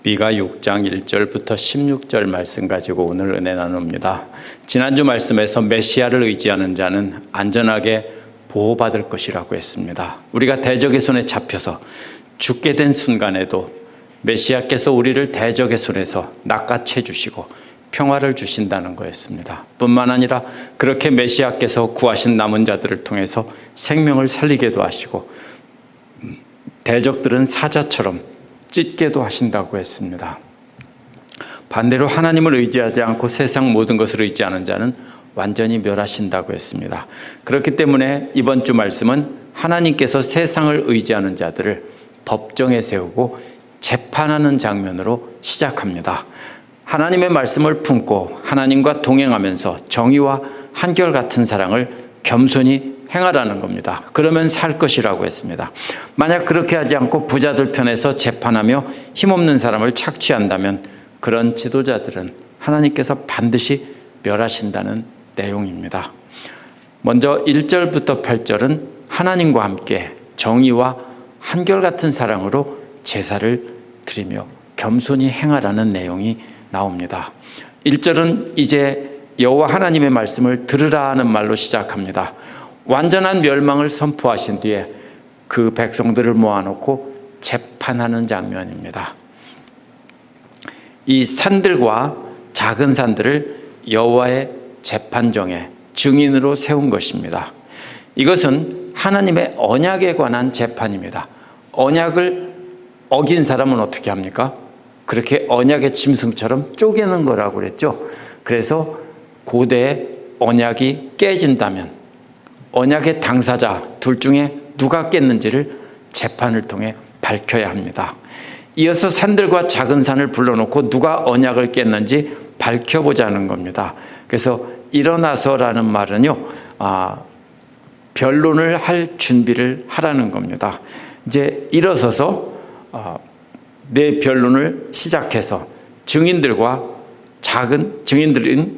미가 6장 1절부터 16절 말씀 가지고 오늘 은혜 나눕니다. 지난주 말씀에서 메시아를 의지하는 자는 안전하게 보호받을 것이라고 했습니다. 우리가 대적의 손에 잡혀서 죽게 된 순간에도 메시아께서 우리를 대적의 손에서 낚아채 주시고 평화를 주신다는 거였습니다. 뿐만 아니라 그렇게 메시아께서 구하신 남은 자들을 통해서 생명을 살리게도 하시고 대적들은 사자처럼 찢게도 하신다고 했습니다. 반대로 하나님을 의지하지 않고 세상 모든 것을 의지하는 자는 완전히 멸하신다고 했습니다. 그렇기 때문에 이번 주 말씀은 하나님께서 세상을 의지하는 자들을 법정에 세우고 재판하는 장면으로 시작합니다. 하나님의 말씀을 품고 하나님과 동행하면서 정의와 한결같은 사랑을 겸손히 행하라는 겁니다. 그러면 살 것이라고 했습니다. 만약 그렇게 하지 않고 부자들 편에서 재판하며 힘없는 사람을 착취한다면 그런 지도자들은 하나님께서 반드시 멸하신다는 내용입니다. 먼저 1절부터 8절은 하나님과 함께 정의와 한결같은 사랑으로 제사를 드리며 겸손히 행하라는 내용이 나옵니다. 1절은 이제 여호와 하나님의 말씀을 들으라 하는 말로 시작합니다. 완전한 멸망을 선포하신 뒤에 그 백성들을 모아놓고 재판하는 장면입니다. 이 산들과 작은 산들을 여호와의 재판정에 증인으로 세운 것입니다. 이것은 하나님의 언약에 관한 재판입니다. 언약을 어긴 사람은 어떻게 합니까? 그렇게 언약의 짐승처럼 쪼개는 거라고 그랬죠. 그래서 고대에 언약이 깨진다면 언약의 당사자 둘 중에 누가 깼는지를 재판을 통해 밝혀야 합니다. 이어서 산들과 작은 산을 불러놓고 누가 언약을 깼는지 밝혀보자는 겁니다. 그래서 일어나서라는 말은요, 변론을 할 준비를 하라는 겁니다. 이제 일어서서 내 변론을 시작해서 증인들인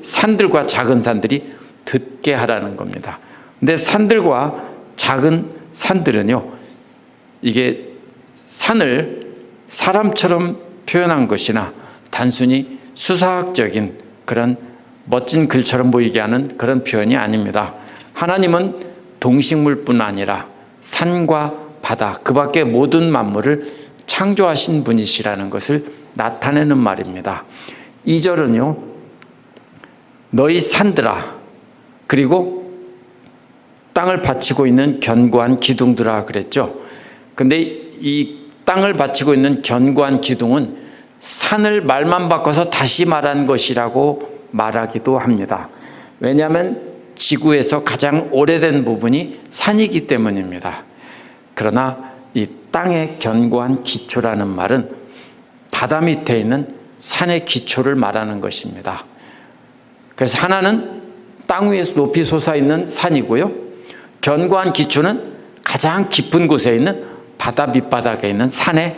산들과 작은 산들이 듣게 하라는 겁니다. 근데 산들과 작은 산들은요, 이게 산을 사람처럼 표현한 것이나 단순히 수사학적인 그런 멋진 글처럼 보이게 하는 그런 표현이 아닙니다. 하나님은 동식물뿐 아니라 산과 바다, 그 밖의 모든 만물을 창조하신 분이시라는 것을 나타내는 말입니다. 2절은요, 너희 산들아, 그리고 땅을 바치고 있는 견고한 기둥들아 그랬죠. 근데 이 땅을 바치고 있는 견고한 기둥은 산을 말만 바꿔서 다시 말한 것이라고 말하기도 합니다. 왜냐하면 지구에서 가장 오래된 부분이 산이기 때문입니다. 그러나 이 땅의 견고한 기초라는 말은 바다 밑에 있는 산의 기초를 말하는 것입니다. 그래서 하나는 땅 위에서 높이 솟아있는 산이고요, 견고한 기초는 가장 깊은 곳에 있는 바다 밑바닥에 있는 산의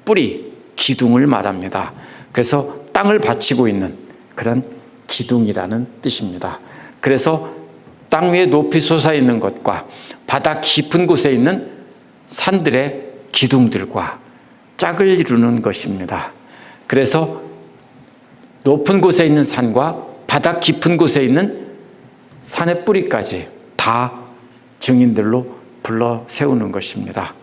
뿌리, 기둥을 말합니다. 그래서 땅을 받치고 있는 그런 기둥이라는 뜻입니다. 그래서 땅 위에 높이 솟아있는 것과 바다 깊은 곳에 있는 산들의 기둥들과 짝을 이루는 것입니다. 그래서 높은 곳에 있는 산과 바다 깊은 곳에 있는 산의 뿌리까지 다 증인들로 불러 세우는 것입니다.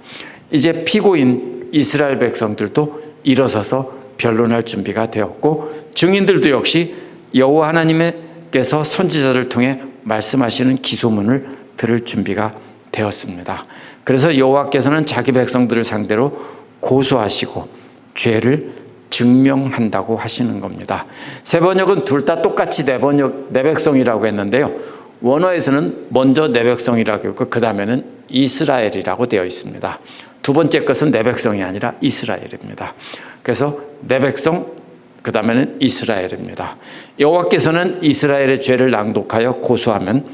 이제 피고인 이스라엘 백성들도 일어서서 변론할 준비가 되었고, 증인들도 역시 여호와 하나님께서 선지자를 통해 말씀하시는 기소문을 들을 준비가 되었습니다. 그래서 여호와께서는 자기 백성들을 상대로 고소하시고 죄를 증명한다고 하시는 겁니다. 세 번역은 둘 다 똑같이 내 백성이라고 했는데요, 원어에서는 먼저 내 백성이라고 했고 그 다음에는 이스라엘이라고 되어 있습니다. 두 번째 것은 내 백성이 아니라 이스라엘입니다. 그래서 내 백성, 그 다음에는 이스라엘입니다. 여호와께서는 이스라엘의 죄를 낭독하여 고소하면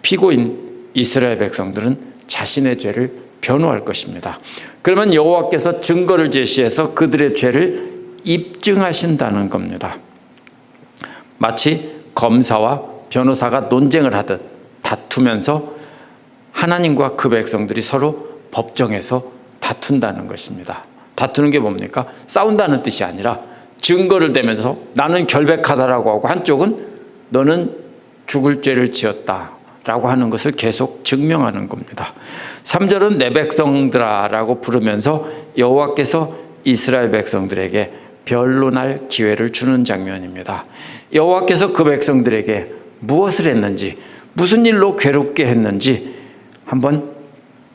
피고인 이스라엘 백성들은 자신의 죄를 변호할 것입니다. 그러면 여호와께서 증거를 제시해서 그들의 죄를 입증하신다는 겁니다. 마치 검사와 변호사가 논쟁을 하듯 다투면서 하나님과 그 백성들이 서로 법정에서 다툰다는 것입니다. 다투는 게 뭡니까? 싸운다는 뜻이 아니라 증거를 대면서 나는 결백하다라고 하고 한쪽은 너는 죽을 죄를 지었다라고 하는 것을 계속 증명하는 겁니다. 3절은 내 백성들아라고 부르면서 여호와께서 이스라엘 백성들에게 변론할 기회를 주는 장면입니다. 여호와께서 그 백성들에게 무엇을 했는지, 무슨 일로 괴롭게 했는지 한번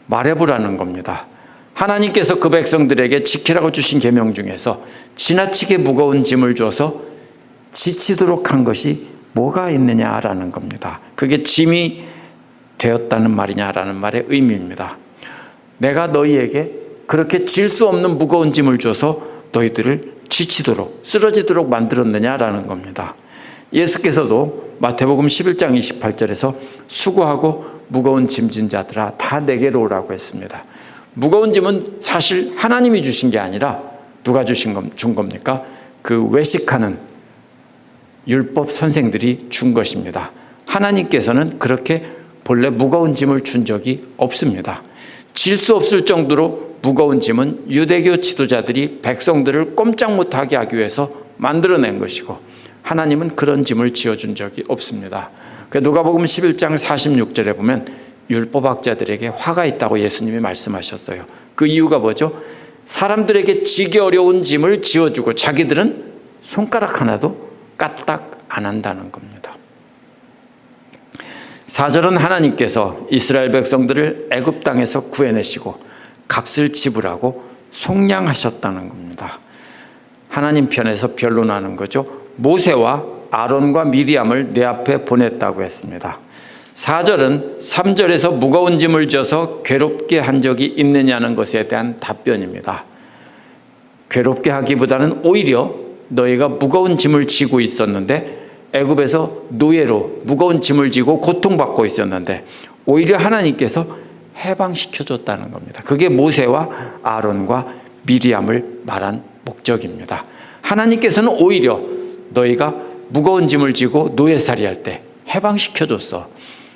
말해보라는 겁니다. 하나님께서 그 백성들에게 지키라고 주신 계명 중에서 지나치게 무거운 짐을 줘서 지치도록 한 것이 뭐가 있느냐라는 겁니다. 그게 짐이 되었다는 말이냐라는 말의 의미입니다. 내가 너희에게 그렇게 질 수 없는 무거운 짐을 줘서 너희들을 지치도록 쓰러지도록 만들었느냐라는 겁니다. 예수께서도 마태복음 11장 28절에서 수고하고 무거운 짐진 자들아 다 내게로 오라고 했습니다. 무거운 짐은 사실 하나님이 주신 게 아니라 누가 준 겁니까? 그 외식하는 율법 선생들이 준 것입니다. 하나님께서는 그렇게 본래 무거운 짐을 준 적이 없습니다. 질 수 없을 정도로 무거운 짐은 유대교 지도자들이 백성들을 꼼짝 못하게 하기 위해서 만들어낸 것이고 하나님은 그런 짐을 지어준 적이 없습니다. 누가복음 11장 46절에 보면 율법학자들에게 화가 있다고 예수님이 말씀하셨어요. 그 이유가 뭐죠? 사람들에게 지기 어려운 짐을 지어주고 자기들은 손가락 하나도 까딱 안 한다는 겁니다. 4절은 하나님께서 이스라엘 백성들을 애굽 땅에서 구해내시고 값을 지불하고 속량하셨다는 겁니다. 하나님 편에서 변론하는 거죠. 모세와 아론과 미리암을 내 앞에 보냈다고 했습니다. 4절은 3절에서 무거운 짐을 져서 괴롭게 한 적이 있느냐는 것에 대한 답변입니다. 괴롭게 하기보다는 오히려 너희가 무거운 짐을 지고 있었는데 애굽에서 노예로 무거운 짐을 지고 고통받고 있었는데 오히려 하나님께서 해방시켜줬다는 겁니다. 그게 모세와 아론과 미리암을 말한 목적입니다. 하나님께서는 오히려 너희가 무거운 짐을 지고 노예살이 할 때 해방시켜줬어.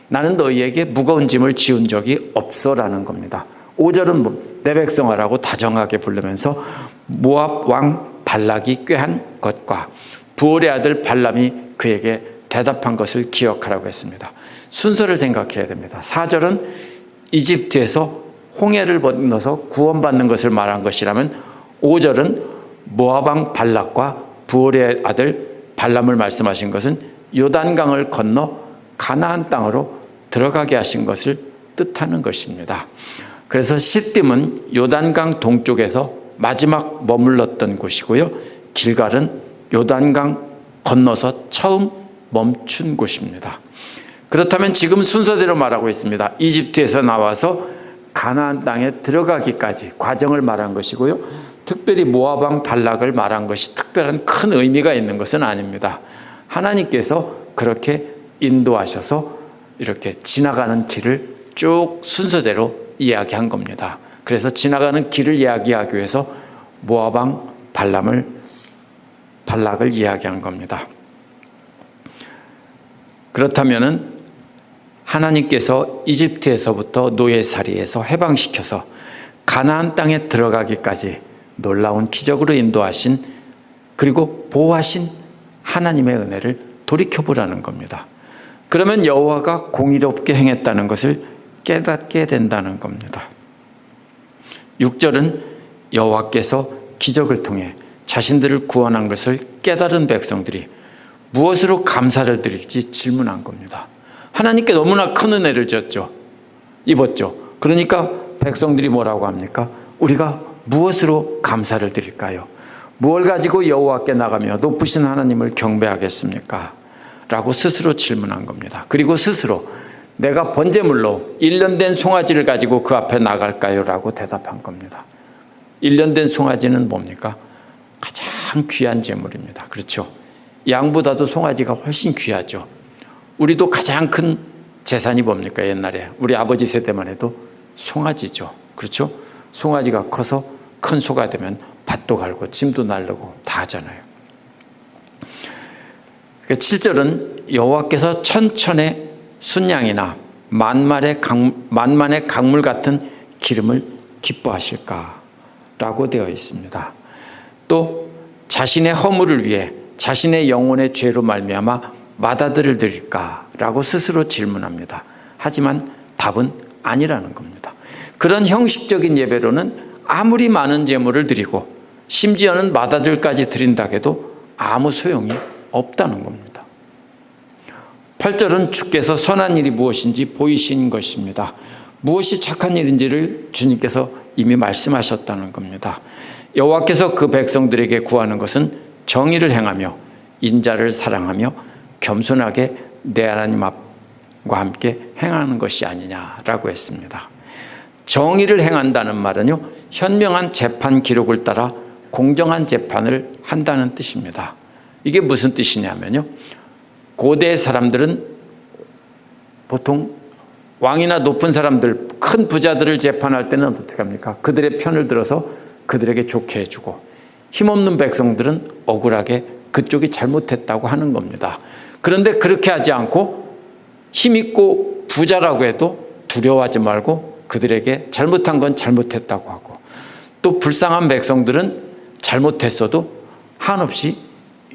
나는 너희에게 무거운 짐을 지운 적이 없어라는 겁니다. 5절은 내 백성아라고 다정하게 부르면서 모압 왕 발락이 꾀한 것과 부올의 아들 발람이 그에게 대답한 것을 기억하라고 했습니다. 순서를 생각해야 됩니다. 4절은 이집트에서 홍해를 건너서 구원받는 것을 말한 것이라면 5절은 모압 왕 발락과 부올의 아들 발람을 말씀하신 것은 요단강을 건너 가나안 땅으로 들어가게 하신 것을 뜻하는 것입니다. 그래서 시딤은 요단강 동쪽에서 마지막 머물렀던 곳이고요. 길갈은 요단강 건너서 처음 멈춘 곳입니다. 그렇다면 지금 순서대로 말하고 있습니다. 이집트에서 나와서 가나안 땅에 들어가기까지 과정을 말한 것이고요. 특별히 모압 왕 발락을 말한 것이 특별한 큰 의미가 있는 것은 아닙니다. 하나님께서 그렇게 인도하셔서 이렇게 지나가는 길을 쭉 순서대로 이야기한 겁니다. 그래서 지나가는 길을 이야기하기 위해서 모압 왕 발락을 이야기한 겁니다. 그렇다면은 하나님께서 이집트에서부터 노예살이에서 해방시켜서 가나안 땅에 들어가기까지 놀라운 기적으로 인도하신 그리고 보호하신 하나님의 은혜를 돌이켜보라는 겁니다. 그러면 여호와가 공의롭게 행했다는 것을 깨닫게 된다는 겁니다. 6절은 여호와께서 기적을 통해 자신들을 구원한 것을 깨달은 백성들이 무엇으로 감사를 드릴지 질문한 겁니다. 하나님께 너무나 큰 은혜를 입었죠. 그러니까 백성들이 뭐라고 합니까? 우리가 무엇으로 감사를 드릴까요? 무엇을 가지고 여호와께 나가며 높으신 하나님을 경배하겠습니까? 라고 스스로 질문한 겁니다. 그리고 스스로 내가 번제물로 1년 된 송아지를 가지고 그 앞에 나갈까요? 라고 대답한 겁니다. 1년 된 송아지는 뭡니까? 가장 귀한 제물입니다. 그렇죠? 양보다도 송아지가 훨씬 귀하죠. 우리도 가장 큰 재산이 뭡니까? 옛날에 우리 아버지 세대만 해도 송아지죠. 그렇죠? 송아지가 커서 큰 소가 되면 밭도 갈고 짐도 나르고 다 하잖아요. 7절은 여호와께서 천천의 순양이나 만만의 강물 같은 기름을 기뻐하실까? 라고 되어 있습니다. 또 자신의 허물을 위해 자신의 영혼의 죄로 말미암아 마다들을 드릴까라고 스스로 질문합니다. 하지만 답은 아니라는 겁니다. 그런 형식적인 예배로는 아무리 많은 제물을 드리고 심지어는 마다들까지 드린다 해도 아무 소용이 없다는 겁니다. 8절은 주께서 선한 일이 무엇인지 보이신 것입니다. 무엇이 착한 일인지를 주님께서 이미 말씀하셨다는 겁니다. 여호와께서 그 백성들에게 구하는 것은 정의를 행하며 인자를 사랑하며 겸손하게 내 하나님 앞과 함께 행하는 것이 아니냐라고 했습니다. 정의를 행한다는 말은요, 현명한 재판 기록을 따라 공정한 재판을 한다는 뜻입니다. 이게 무슨 뜻이냐면요, 고대 사람들은 보통 왕이나 높은 사람들, 큰 부자들을 재판할 때는 어떻게 합니까? 그들의 편을 들어서 그들에게 좋게 해주고, 힘없는 백성들은 억울하게 그쪽이 잘못했다고 하는 겁니다. 그런데 그렇게 하지 않고 힘있고 부자라고 해도 두려워하지 말고 그들에게 잘못한 건 잘못했다고 하고, 또 불쌍한 백성들은 잘못했어도 한없이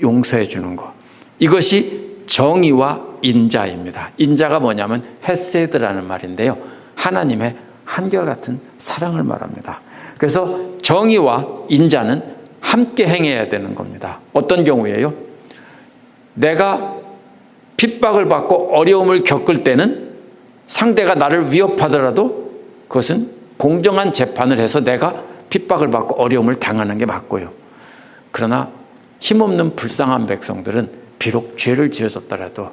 용서해 주는 것, 이것이 정의와 인자입니다. 인자가 뭐냐면 헤세드라는 말인데요, 하나님의 한결같은 사랑을 말합니다. 그래서 정의와 인자는 함께 행해야 되는 겁니다. 어떤 경우에요? 내가 핍박을 받고 어려움을 겪을 때는 상대가 나를 위협하더라도 그것은 공정한 재판을 해서 내가 핍박을 받고 어려움을 당하는 게 맞고요. 그러나 힘없는 불쌍한 백성들은 비록 죄를 지어졌더라도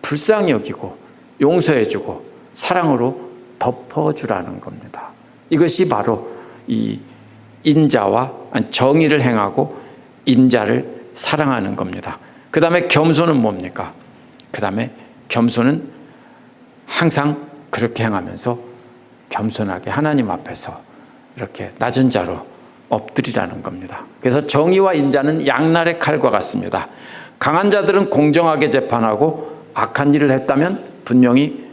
불쌍히 여기고 용서해주고 사랑으로 덮어주라는 겁니다. 이것이 바로 이 인자와 정의를 행하고 인자를 사랑하는 겁니다. 그 다음에 겸손은 뭡니까? 그 다음에 겸손은 항상 그렇게 행하면서 겸손하게 하나님 앞에서 이렇게 낮은 자로 엎드리라는 겁니다. 그래서 정의와 인자는 양날의 칼과 같습니다. 강한 자들은 공정하게 재판하고 악한 일을 했다면 분명히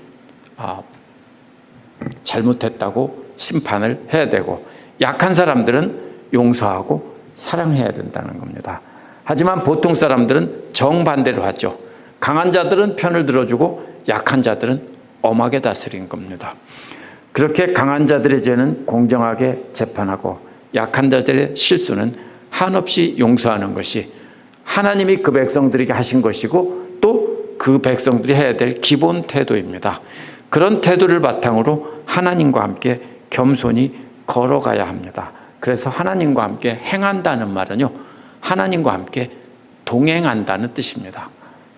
잘못했다고 심판을 해야 되고, 약한 사람들은 용서하고 사랑해야 된다는 겁니다. 하지만 보통 사람들은 정반대로 하죠. 강한 자들은 편을 들어주고 약한 자들은 엄하게 다스린 겁니다. 그렇게 강한 자들의 죄는 공정하게 재판하고 약한 자들의 실수는 한없이 용서하는 것이 하나님이 그 백성들에게 하신 것이고 또 그 백성들이 해야 될 기본 태도입니다. 그런 태도를 바탕으로 하나님과 함께 겸손히 걸어가야 합니다. 그래서 하나님과 함께 행한다는 말은요, 하나님과 함께 동행한다는 뜻입니다.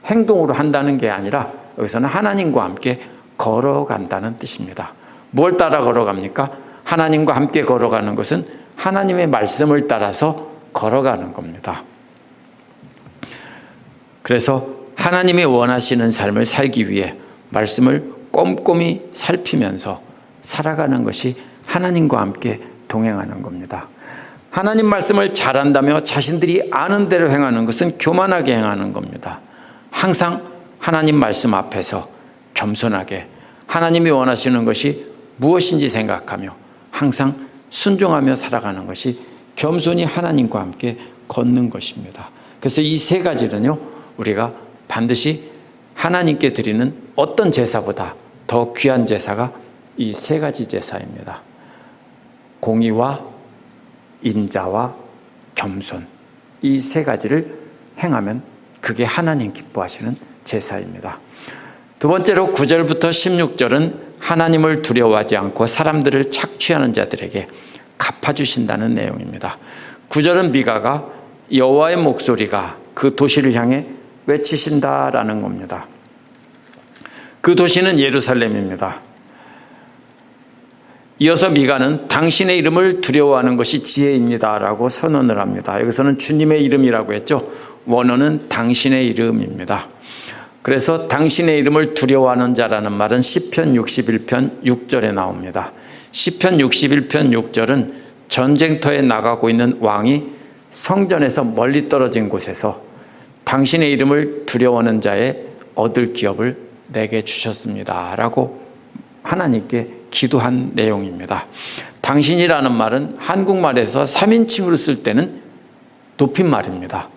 행동으로 한다는 게 아니라 여기서는 하나님과 함께 걸어간다는 뜻입니다. 뭘 따라 걸어갑니까? 하나님과 함께 걸어가는 것은 하나님의 말씀을 따라서 걸어가는 겁니다. 그래서 하나님이 원하시는 삶을 살기 위해 말씀을 꼼꼼히 살피면서 살아가는 것이 하나님과 함께 동행하는 겁니다. 하나님 말씀을 잘한다며 자신들이 아는 대로 행하는 것은 교만하게 행하는 겁니다. 항상 하나님 말씀 앞에서 겸손하게 하나님이 원하시는 것이 무엇인지 생각하며 항상 순종하며 살아가는 것이 겸손히 하나님과 함께 걷는 것입니다. 그래서 이 세 가지는요, 우리가 반드시 하나님께 드리는 어떤 제사보다 더 귀한 제사가 이 세 가지 제사입니다. 공의와 인자와 겸손, 이 세 가지를 행하면 그게 하나님 기뻐하시는 제사입니다. 두 번째로 9절부터 16절은 하나님을 두려워하지 않고 사람들을 착취하는 자들에게 갚아주신다는 내용입니다. 9절은 미가가 여호와의 목소리가 그 도시를 향해 외치신다라는 겁니다. 그 도시는 예루살렘입니다. 이어서 미가는 당신의 이름을 두려워하는 것이 지혜입니다 라고 선언을 합니다. 여기서는 주님의 이름이라고 했죠. 원어는 당신의 이름입니다. 그래서 당신의 이름을 두려워하는 자라는 말은 시편 61편 6절에 나옵니다. 시편 61편 6절은 전쟁터에 나가고 있는 왕이 성전에서 멀리 떨어진 곳에서 당신의 이름을 두려워하는 자의 얻을 기업을 내게 주셨습니다 라고 하나님께 기도한 내용입니다. 당신이라는 말은 한국말에서 3인칭으로 쓸 때는 높임말입니다.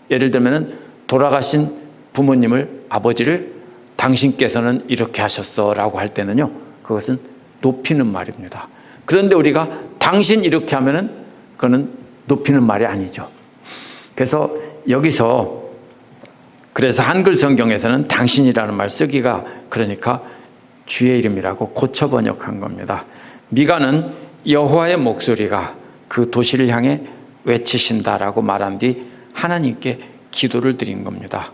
예를 들면 돌아가신 부모님을, 아버지를 당신께서는 이렇게 하셨어 라고 할 때는요, 그것은 높이는 말입니다. 그런데 우리가 당신 이렇게 하면은 그거는 높이는 말이 아니죠. 그래서 여기서 그래서 한글 성경에서는 당신이라는 말 쓰기가 그러니까 주의 이름이라고 고쳐 번역한 겁니다. 미가는 여호와의 목소리가 그 도시를 향해 외치신다라고 말한 뒤 하나님께 기도를 드린 겁니다.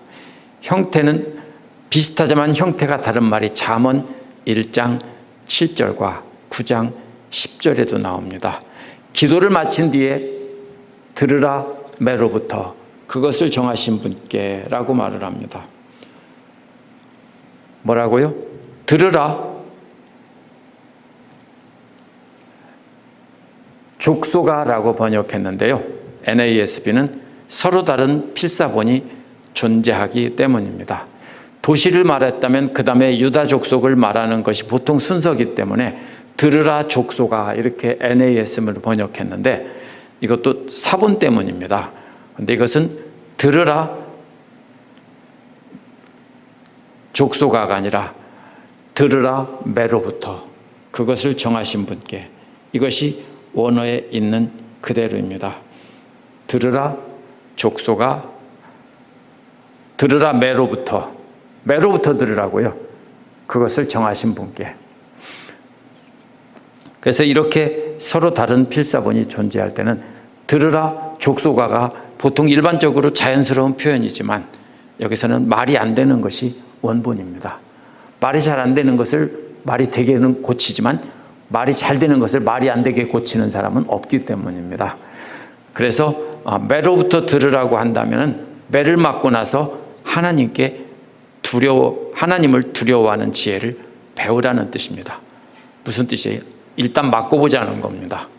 형태는 비슷하지만 형태가 다른 말이 잠언 1장 7절과 9장 10절에도 나옵니다. 기도를 마친 뒤에 들으라 매로부터 그것을 정하신 분께 라고 말을 합니다. 뭐라고요? 들으라 족소가 라고 번역했는데요, NASB는 서로 다른 필사본이 존재하기 때문입니다. 도시를 말했다면 그 다음에 유다 족속을 말하는 것이 보통 순서이기 때문에 들으라 족소가 이렇게 NASM을 번역했는데 이것도 사본 때문입니다. 그런데 이것은 들으라 족소가가 아니라 들으라 매로부터 그것을 정하신 분께, 이것이 원어에 있는 그대로입니다. 들으라 족소가, 들으라 매로부터 들으라고요. 그것을 정하신 분께. 그래서 이렇게 서로 다른 필사본이 존재할 때는 들으라 족소가가 보통 일반적으로 자연스러운 표현이지만 여기서는 말이 안 되는 것이 원본입니다. 말이 잘 안 되는 것을 말이 되게는 고치지만 말이 잘 되는 것을 말이 안 되게 고치는 사람은 없기 때문입니다. 그래서 매로부터 들으라고 한다면 매를 맞고 나서 하나님을 두려워하는 지혜를 배우라는 뜻입니다. 무슨 뜻이에요? 일단 맞고 보자는 겁니다.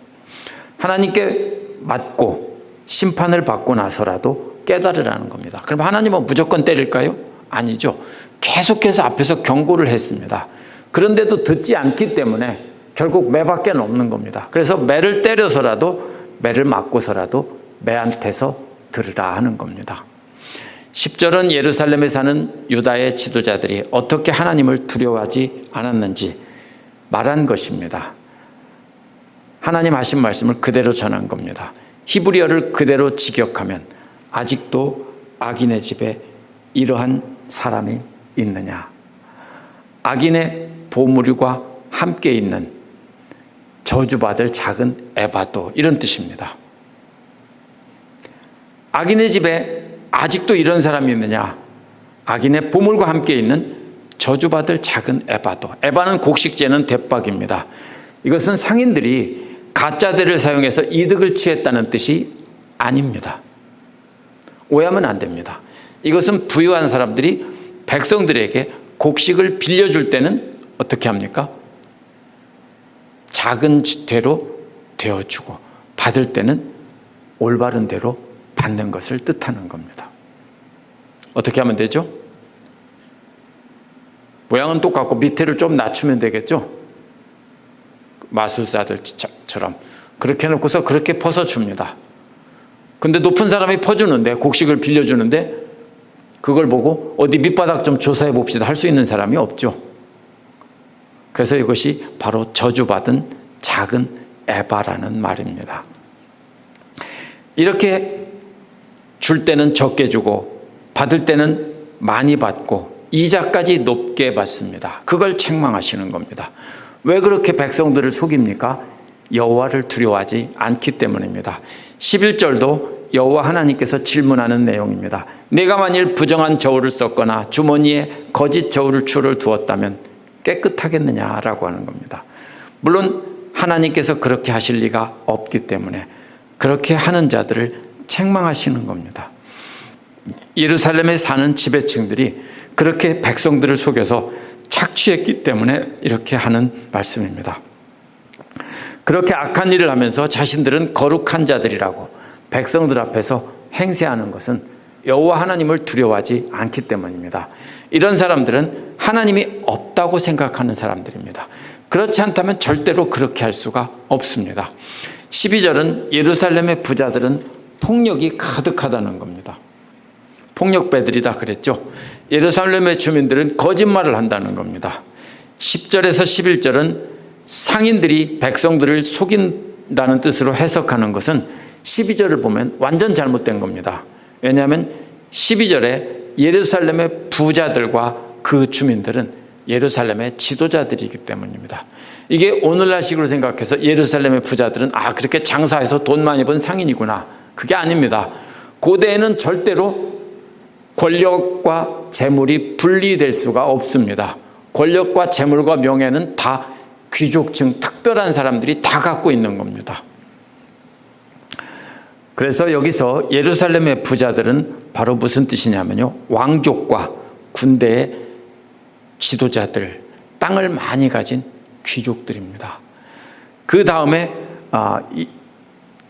하나님께 맞고 심판을 받고 나서라도 깨달으라는 겁니다. 그럼 하나님은 무조건 때릴까요? 아니죠. 계속해서 앞에서 경고를 했습니다. 그런데도 듣지 않기 때문에 결국 매밖에 없는 겁니다. 그래서 매를 때려서라도, 매를 맞고서라도 매한테서 들으라 하는 겁니다. 10절은 예루살렘에 사는 유다의 지도자들이 어떻게 하나님을 두려워하지 않았는지 말한 것입니다. 하나님 하신 말씀을 그대로 전한 겁니다. 히브리어를 그대로 직역하면 아직도 악인의 집에 이러한 사람이 있느냐. 악인의 보물과 함께 있는 저주받을 작은 에바도, 이런 뜻입니다. 악인의 집에 아직도 이런 사람이 있느냐. 악인의 보물과 함께 있는 저주받을 작은 에바도. 에바는 곡식재는 대박입니다. 이것은 상인들이 가짜들을 사용해서 이득을 취했다는 뜻이 아닙니다. 오해하면 안 됩니다. 이것은 부유한 사람들이 백성들에게 곡식을 빌려줄 때는 어떻게 합니까? 작은 대로 되어주고 받을 때는 올바른 대로 받는 것을 뜻하는 겁니다. 어떻게 하면 되죠? 모양은 똑같고 밑에를 좀 낮추면 되겠죠? 마술사들처럼 그렇게 해놓고서 그렇게 퍼서-줍니다. 근데 높은 사람이 퍼주는데, 곡식을 빌려주는데 그걸 보고 어디 밑바닥 좀 조사해 봅시다 할 수 있는 사람이 없죠. 그래서 이것이 바로 저주받은 작은 에바라는 말입니다. 이렇게 줄 때는 적게 주고 받을 때는 많이 받고 이자까지 높게 받습니다. 그걸 책망하시는 겁니다. 왜 그렇게 백성들을 속입니까? 여호와를 두려워하지 않기 때문입니다. 11절도 여호와 하나님께서 질문하는 내용입니다. 내가 만일 부정한 저울을 썼거나 주머니에 거짓 저울 줄을 두었다면 깨끗하겠느냐라고 하는 겁니다. 물론 하나님께서 그렇게 하실 리가 없기 때문에 그렇게 하는 자들을 책망하시는 겁니다. 예루살렘에 사는 지배층들이 그렇게 백성들을 속여서 착취했기 때문에 이렇게 하는 말씀입니다. 그렇게 악한 일을 하면서 자신들은 거룩한 자들이라고 백성들 앞에서 행세하는 것은 여호와 하나님을 두려워하지 않기 때문입니다. 이런 사람들은 하나님이 없다고 생각하는 사람들입니다. 그렇지 않다면 절대로 그렇게 할 수가 없습니다. 12절은 예루살렘의 부자들은 폭력이 가득하다는 겁니다. 폭력배들이다 그랬죠. 예루살렘의 주민들은 거짓말을 한다는 겁니다. 10절에서 11절은 상인들이 백성들을 속인다는 뜻으로 해석하는 것은 12절을 보면 완전 잘못된 겁니다. 왜냐하면 12절에 예루살렘의 부자들과 그 주민들은 예루살렘의 지도자들이기 때문입니다. 이게 오늘날식으로 생각해서 예루살렘의 부자들은 그렇게 장사해서 돈 많이 번 상인이구나. 그게 아닙니다. 고대에는 절대로 권력과 재물이 분리될 수가 없습니다. 권력과 재물과 명예는 다 귀족층, 특별한 사람들이 다 갖고 있는 겁니다. 그래서 여기서 예루살렘의 부자들은 바로 무슨 뜻이냐면요, 왕족과 군대의 지도자들, 땅을 많이 가진 귀족들입니다. 그 다음에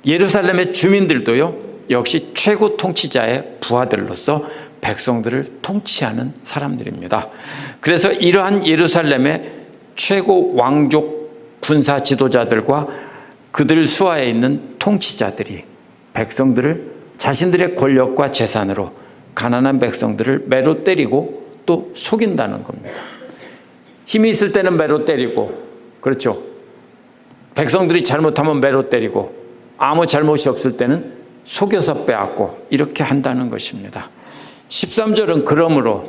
예루살렘의 주민들도요, 역시 최고 통치자의 부하들로서 백성들을 통치하는 사람들입니다. 그래서 이러한 예루살렘의 최고 왕족 군사 지도자들과 그들 수하에 있는 통치자들이 백성들을 자신들의 권력과 재산으로 가난한 백성들을 매로 때리고 또 속인다는 겁니다. 힘이 있을 때는 매로 때리고, 그렇죠, 백성들이 잘못하면 매로 때리고, 아무 잘못이 없을 때는 속여서 빼앗고, 이렇게 한다는 것입니다. 13절은 그러므로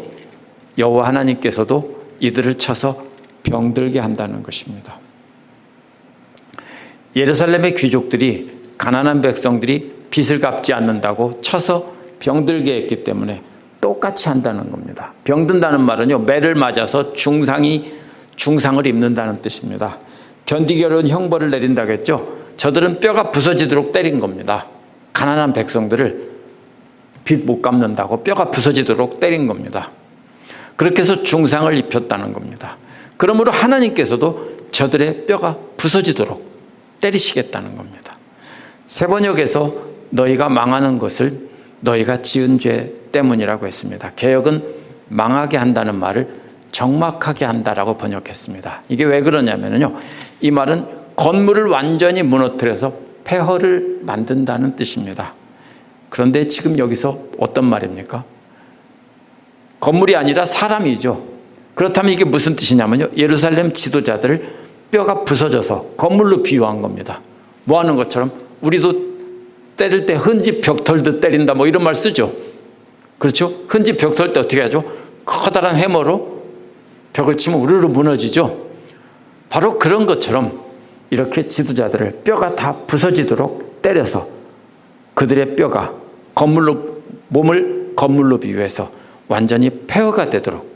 여호와 하나님께서도 이들을 쳐서 병들게 한다는 것입니다. 예루살렘의 귀족들이 가난한 백성들이 빚을 갚지 않는다고 쳐서 병들게 했기 때문에 똑같이 한다는 겁니다. 병든다는 말은요, 매를 맞아서 중상을 입는다는 뜻입니다. 견디기 어려운 형벌을 내린다고 했죠. 저들은 뼈가 부서지도록 때린 겁니다. 가난한 백성들을 빚 못 갚는다고 뼈가 부서지도록 때린 겁니다. 그렇게 해서 중상을 입혔다는 겁니다. 그러므로 하나님께서도 저들의 뼈가 부서지도록 때리시겠다는 겁니다. 세번역에서 너희가 망하는 것을 너희가 지은 죄 때문이라고 했습니다. 개역은 망하게 한다는 말을 정막하게 한다라고 번역했습니다. 이게 왜 그러냐면요, 이 말은 건물을 완전히 무너뜨려서 폐허를 만든다는 뜻입니다. 그런데 지금 여기서 어떤 말입니까? 건물이 아니라 사람이죠. 그렇다면 이게 무슨 뜻이냐면요, 예루살렘 지도자들을 뼈가 부서져서 건물로 비유한 겁니다. 뭐 하는 것처럼 우리도 때릴 때 흔집 벽 털듯 때린다, 뭐 이런 말 쓰죠. 그렇죠? 흔집 벽 털 때 어떻게 하죠? 커다란 해머로 벽을 치면 우르르 무너지죠. 바로 그런 것처럼 이렇게 지도자들을 뼈가 다 부서지도록 때려서 그들의 뼈가 몸을 건물로 비유해서 완전히 폐허가 되도록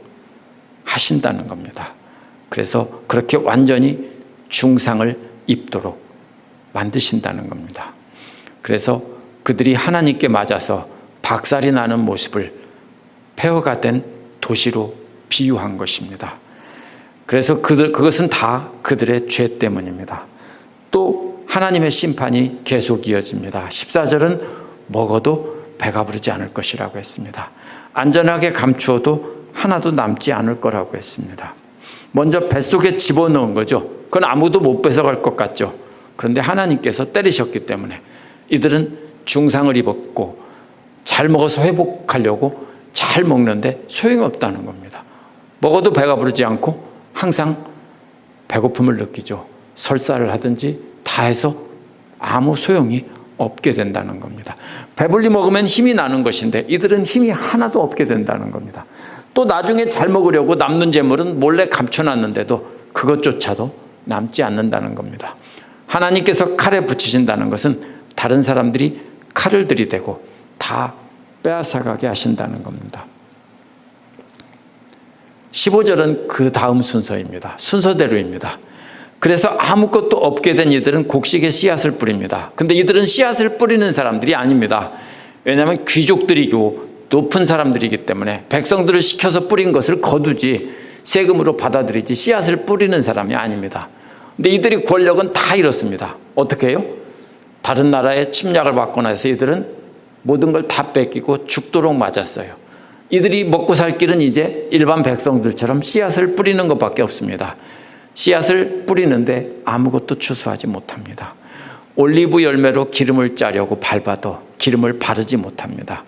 하신다는 겁니다. 그래서 그렇게 완전히 중상을 입도록 만드신다는 겁니다. 그래서 그들이 하나님께 맞아서 박살이 나는 모습을 폐허가 된 도시로 비유한 것입니다. 그래서 그것은 다 그들의 죄 때문입니다. 또 하나님의 심판이 계속 이어집니다. 14절은 먹어도 배가 부르지 않을 것이라고 했습니다. 안전하게 감추어도 하나도 남지 않을 거라고 했습니다. 먼저 뱃속에 집어넣은 거죠. 그건 아무도 못 뺏어갈 것 같죠. 그런데 하나님께서 때리셨기 때문에 이들은 중상을 입었고 잘 먹어서 회복하려고 잘 먹는데 소용이 없다는 겁니다. 먹어도 배가 부르지 않고 항상 배고픔을 느끼죠. 설사를 하든지 다 해서 아무 소용이 없게 된다는 겁니다. 배불리 먹으면 힘이 나는 것인데 이들은 힘이 하나도 없게 된다는 겁니다. 또 나중에 잘 먹으려고 남는 재물은 몰래 감춰놨는데도 그것조차도 남지 않는다는 겁니다. 하나님께서 칼에 붙이신다는 것은 다른 사람들이 칼을 들이대고 다 빼앗아가게 하신다는 겁니다. 15절은 그 다음 순서입니다. 순서대로입니다. 그래서 아무것도 없게 된 이들은 곡식에 씨앗을 뿌립니다. 근데 이들은 씨앗을 뿌리는 사람들이 아닙니다. 왜냐하면 귀족들이고 높은 사람들이기 때문에 백성들을 시켜서 뿌린 것을 거두지 세금으로 받아들이지 씨앗을 뿌리는 사람이 아닙니다. 근데 이들이 권력은 다 이렇습니다. 어떻게 해요? 다른 나라의 침략을 받거나 해서 이들은 모든 걸 다 뺏기고 죽도록 맞았어요. 이들이 먹고 살 길은 이제 일반 백성들처럼 씨앗을 뿌리는 것밖에 없습니다. 씨앗을 뿌리는데 아무것도 추수하지 못합니다. 올리브 열매로 기름을 짜려고 밟아도 기름을 바르지 못합니다.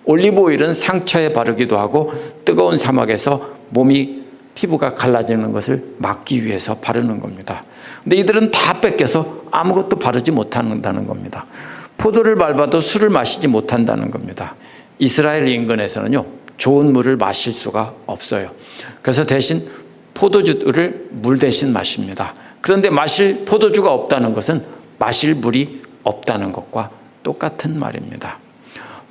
올리브 오일은 상처에 바르기도 하고 뜨거운 사막에서 피부가 갈라지는 것을 막기 위해서 바르는 겁니다. 근데 이들은 다 뺏겨서 아무것도 바르지 못한다는 겁니다. 포도를 밟아도 술을 마시지 못한다는 겁니다. 이스라엘 인근에서는요, 좋은 물을 마실 수가 없어요. 그래서 대신 포도주를 물 대신 마십니다. 그런데 마실 포도주가 없다는 것은 마실 물이 없다는 것과 똑같은 말입니다.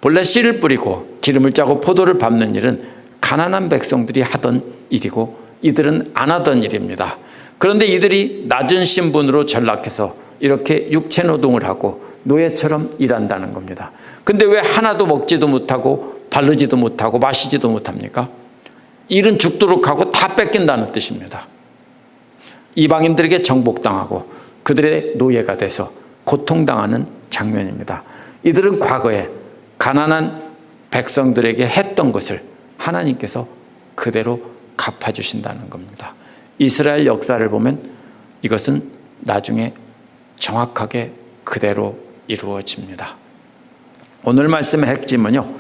본래 씨를 뿌리고 기름을 짜고 포도를 밟는 일은 가난한 백성들이 하던 일이고 이들은 안 하던 일입니다. 그런데 이들이 낮은 신분으로 전락해서 이렇게 육체 노동을 하고 노예처럼 일한다는 겁니다. 근데 왜 하나도 먹지도 못하고 바르지도 못하고 마시지도 못합니까? 일은 죽도록 하고 다 뺏긴다는 뜻입니다. 이방인들에게 정복당하고 그들의 노예가 돼서 고통당하는 장면입니다. 이들은 과거에 가난한 백성들에게 했던 것을 하나님께서 그대로 갚아주신다는 겁니다. 이스라엘 역사를 보면 이것은 나중에 정확하게 그대로 이루어집니다. 오늘 말씀의 핵심은요,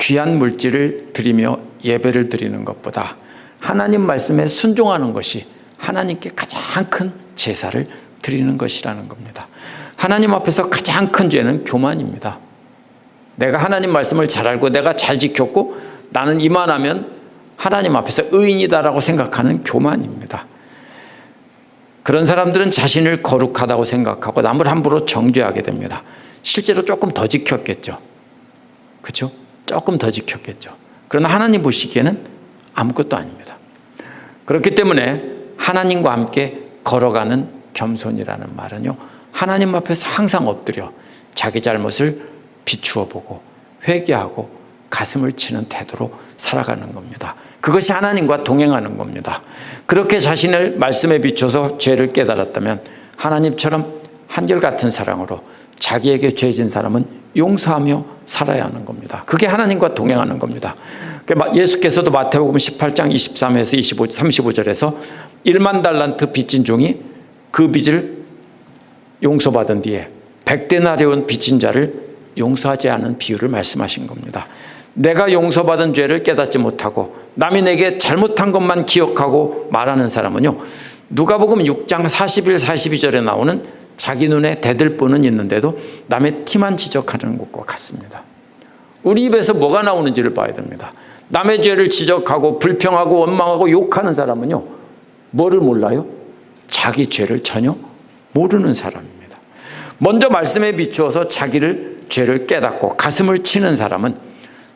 귀한 물질을 드리며 예배를 드리는 것보다 하나님 말씀에 순종하는 것이 하나님께 가장 큰 제사를 드리는 것이라는 겁니다. 하나님 앞에서 가장 큰 죄는 교만입니다. 내가 하나님 말씀을 잘 알고 내가 잘 지켰고 나는 이만하면 하나님 앞에서 의인이다라고 생각하는 교만입니다. 그런 사람들은 자신을 거룩하다고 생각하고 남을 함부로 정죄하게 됩니다. 실제로 조금 더 지켰겠죠. 그렇죠? 조금 더 지켰겠죠. 그러나 하나님 보시기에는 아무것도 아닙니다. 그렇기 때문에 하나님과 함께 걸어가는 겸손이라는 말은요, 하나님 앞에서 항상 엎드려 자기 잘못을 비추어 보고 회개하고 가슴을 치는 태도로 살아가는 겁니다. 그것이 하나님과 동행하는 겁니다. 그렇게 자신을 말씀에 비춰서 죄를 깨달았다면 하나님처럼 한결같은 사랑으로 자기에게 죄진 사람은 용서하며 살아야 하는 겁니다. 그게 하나님과 동행하는 겁니다. 예수께서도 마태복음 18장 23에서 35절에서 1만 달란트 빚진 종이 그 빚을 용서받은 뒤에 100데나리온 빚진 자를 용서하지 않은 비유를 말씀하신 겁니다. 내가 용서받은 죄를 깨닫지 못하고 남이 내게 잘못한 것만 기억하고 말하는 사람은요, 누가복음 6장 41, 42절에 나오는 자기 눈에 대들보는 있는데도 남의 티만 지적하는 것과 같습니다. 우리 입에서 뭐가 나오는지를 봐야 됩니다. 남의 죄를 지적하고 불평하고 원망하고 욕하는 사람은요, 뭐를 몰라요? 자기 죄를 전혀 모르는 사람입니다. 먼저 말씀에 비추어서 자기를 죄를 깨닫고 가슴을 치는 사람은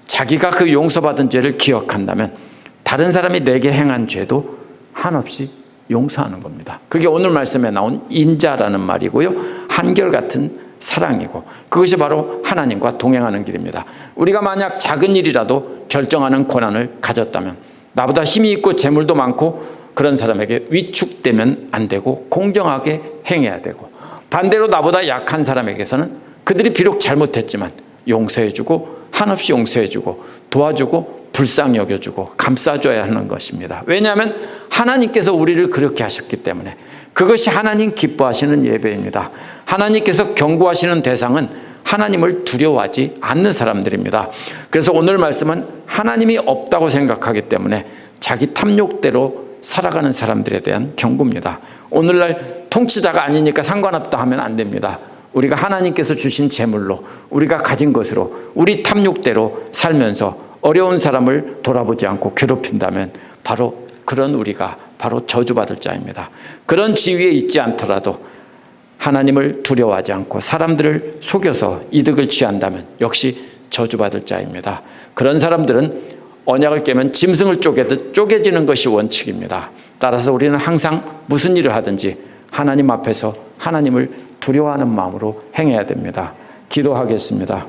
자기가 그 용서받은 죄를 기억한다면 다른 사람이 내게 행한 죄도 한없이 용서하는 겁니다. 그게 오늘 말씀에 나온 인자라는 말이고요, 한결같은 사랑이고 그것이 바로 하나님과 동행하는 길입니다. 우리가 만약 작은 일이라도 결정하는 권한을 가졌다면 나보다 힘이 있고 재물도 많고 그런 사람에게 위축되면 안 되고 공정하게 행해야 되고, 반대로 나보다 약한 사람에게서는 그들이 비록 잘못했지만 용서해주고 한없이 용서해주고 도와주고 불쌍히 여겨주고 감싸줘야 하는 것입니다. 왜냐하면 하나님께서 우리를 그렇게 하셨기 때문에 그것이 하나님 기뻐하시는 예배입니다. 하나님께서 경고하시는 대상은 하나님을 두려워하지 않는 사람들입니다. 그래서 오늘 말씀은 하나님이 없다고 생각하기 때문에 자기 탐욕대로 살아가는 사람들에 대한 경고입니다. 오늘날 통치자가 아니니까 상관없다 하면 안 됩니다. 우리가 하나님께서 주신 재물로 우리가 가진 것으로 우리 탐욕대로 살면서 어려운 사람을 돌아보지 않고 괴롭힌다면 바로 그런 우리가 바로 저주받을 자입니다. 그런 지위에 있지 않더라도 하나님을 두려워하지 않고 사람들을 속여서 이득을 취한다면 역시 저주받을 자입니다. 그런 사람들은 언약을 깨면 짐승을 쪼개듯 쪼개지는 것이 원칙입니다. 따라서 우리는 항상 무슨 일을 하든지 하나님 앞에서 하나님을 두려워하는 마음으로 행해야 됩니다. 기도하겠습니다.